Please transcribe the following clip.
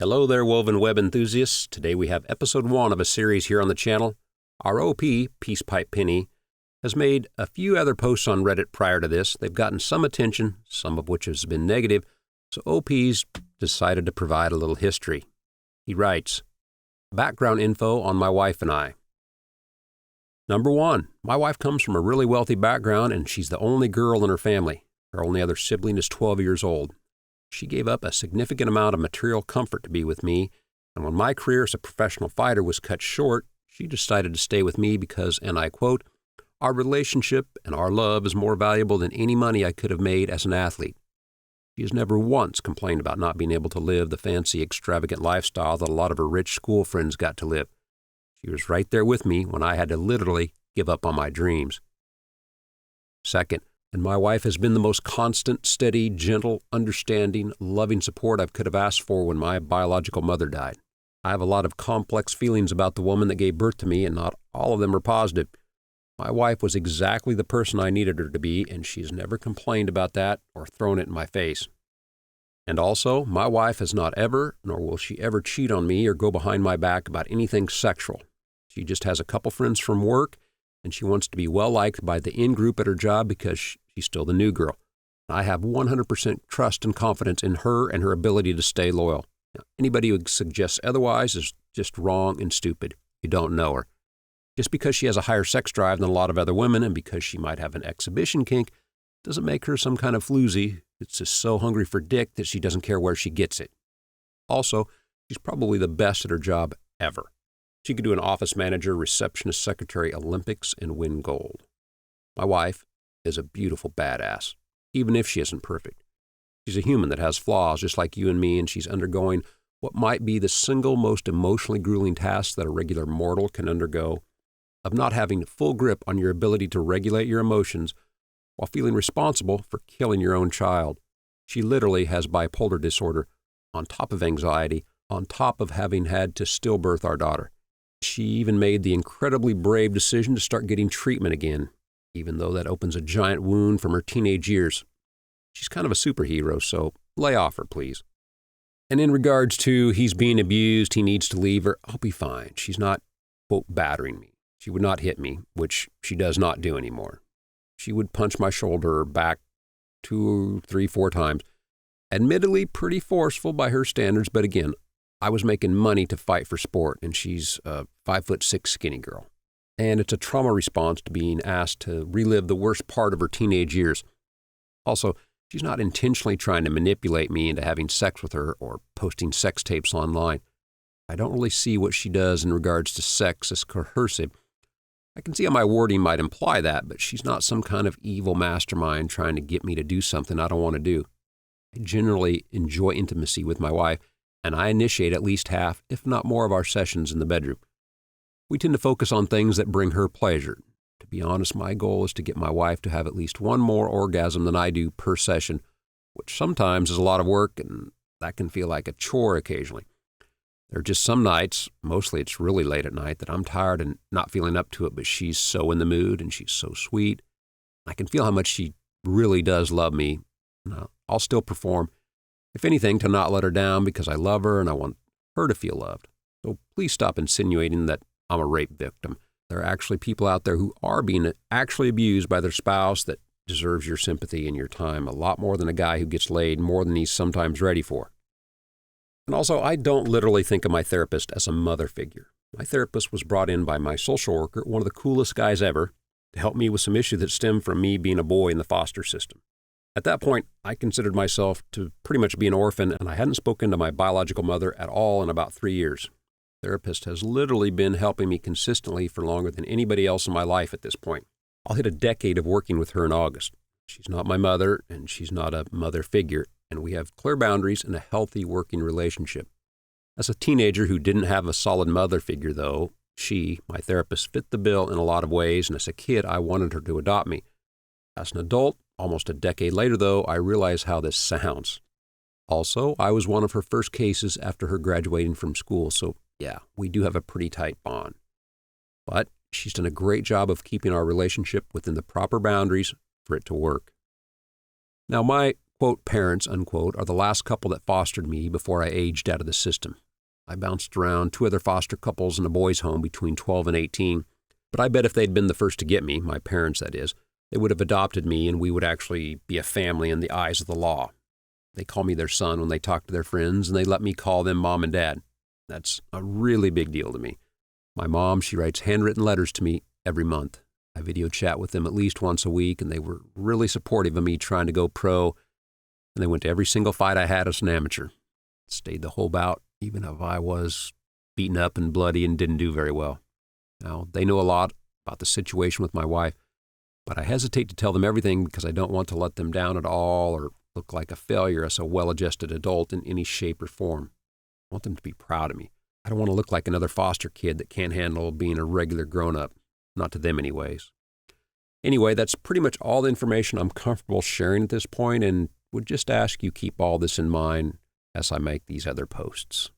Hello there, woven web enthusiasts. Today we have episode 1 of a series here on the channel. Our OP, Peace Pipe Penny, has made a few other posts on Reddit prior to this. They've gotten some attention, some of which has been negative, so OP's decided to provide a little history. He writes, background info on my wife and I. Number 1, my wife comes from a really wealthy background and she's the only girl in her family. Her only other sibling is 12 years old. She gave up a significant amount of material comfort to be with me, and when my career as a professional fighter was cut short, she decided to stay with me because, and I quote, our relationship and our love is more valuable than any money I could have made as an athlete. She has never once complained about not being able to live the fancy, extravagant lifestyle that a lot of her rich school friends got to live. She was right there with me when I had to literally give up on my dreams. Second, and my wife has been the most constant, steady, gentle, understanding, loving support I could have asked for when my biological mother died. I have a lot of complex feelings about the woman that gave birth to me, and not all of them are positive. My wife was exactly the person I needed her to be, and she's never complained about that or thrown it in my face. And also, my wife has not ever, nor will she ever cheat on me or go behind my back about anything sexual. She just has a couple friends from work, and she wants to be well-liked by the in-group at her job because she's still the new girl. I have 100% trust and confidence in her and her ability to stay loyal. Now, anybody who suggests otherwise is just wrong and stupid. You don't know her. Just because she has a higher sex drive than a lot of other women and because she might have an exhibition kink doesn't make her some kind of floozy that's just so hungry for dick that she doesn't care where she gets it. Also, she's probably the best at her job ever. She could do an office manager, receptionist, secretary, Olympics, and win gold. My wife is a beautiful badass, even if she isn't perfect. She's a human that has flaws just like you and me, and she's undergoing what might be the single most emotionally grueling task that a regular mortal can undergo, of not having full grip on your ability to regulate your emotions while feeling responsible for killing your own child. She literally has bipolar disorder, on top of anxiety, on top of having had to stillbirth our daughter. She even made the incredibly brave decision to start getting treatment again, even though that opens a giant wound from her teenage years. She's kind of a superhero, so lay off her, please. And in regards to he's being abused, he needs to leave her, I'll be fine. She's not, quote, battering me. She would not hit me, which she does not do anymore. She would punch my shoulder or back 2, 3, 4 times. Admittedly pretty forceful by her standards, but again, I was making money to fight for sport, and she's a 5'6" skinny girl. And it's a trauma response to being asked to relive the worst part of her teenage years. Also, she's not intentionally trying to manipulate me into having sex with her or posting sex tapes online. I don't really see what she does in regards to sex as coercive. I can see how my wording might imply that, but she's not some kind of evil mastermind trying to get me to do something I don't want to do. I generally enjoy intimacy with my wife, and I initiate at least half, if not more, of our sessions in the bedroom. We tend to focus on things that bring her pleasure. To be honest, my goal is to get my wife to have at least one more orgasm than I do per session, which sometimes is a lot of work, and that can feel like a chore occasionally. There are just some nights, mostly it's really late at night, that I'm tired and not feeling up to it, but she's so in the mood and she's so sweet. I can feel how much she really does love me. I'll still perform, if anything, to not let her down because I love her and I want her to feel loved. So please stop insinuating that I'm a rape victim. There are actually people out there who are being actually abused by their spouse that deserves your sympathy and your time a lot more than a guy who gets laid more than he's sometimes ready for. And also, I don't literally think of my therapist as a mother figure. My therapist was brought in by my social worker, one of the coolest guys ever, to help me with some issues that stemmed from me being a boy in the foster system. At that point, I considered myself to pretty much be an orphan, and I hadn't spoken to my biological mother at all in about 3 years. The therapist has literally been helping me consistently for longer than anybody else in my life at this point. I'll hit a decade of working with her in August. She's not my mother, and she's not a mother figure, and we have clear boundaries and a healthy working relationship. As a teenager who didn't have a solid mother figure, though, she, my therapist, fit the bill in a lot of ways, and as a kid, I wanted her to adopt me. As an adult, almost a decade later, though, I realize how this sounds. Also, I was one of her first cases after her graduating from school, so yeah, we do have a pretty tight bond. But she's done a great job of keeping our relationship within the proper boundaries for it to work. Now, my quote, parents, unquote, are the last couple that fostered me before I aged out of the system. I bounced around 2 other foster couples in a boys' home between 12 and 18, but I bet if they'd been the first to get me, my parents that is, they would have adopted me and we would actually be a family in the eyes of the law. They call me their son when they talk to their friends, and they let me call them mom and dad. That's a really big deal to me. My mom, she writes handwritten letters to me every month. I video chat with them at least once a week, and they were really supportive of me trying to go pro, and they went to every single fight I had as an amateur. Stayed the whole bout, even if I was beaten up and bloody and didn't do very well. Now, they know a lot about the situation with my wife, but I hesitate to tell them everything because I don't want to let them down at all or look like a failure as a well-adjusted adult in any shape or form. I want them to be proud of me. I don't want to look like another foster kid that can't handle being a regular grown-up. Not to them anyways. Anyway, that's pretty much all the information I'm comfortable sharing at this point, and would just ask you keep all this in mind as I make these other posts.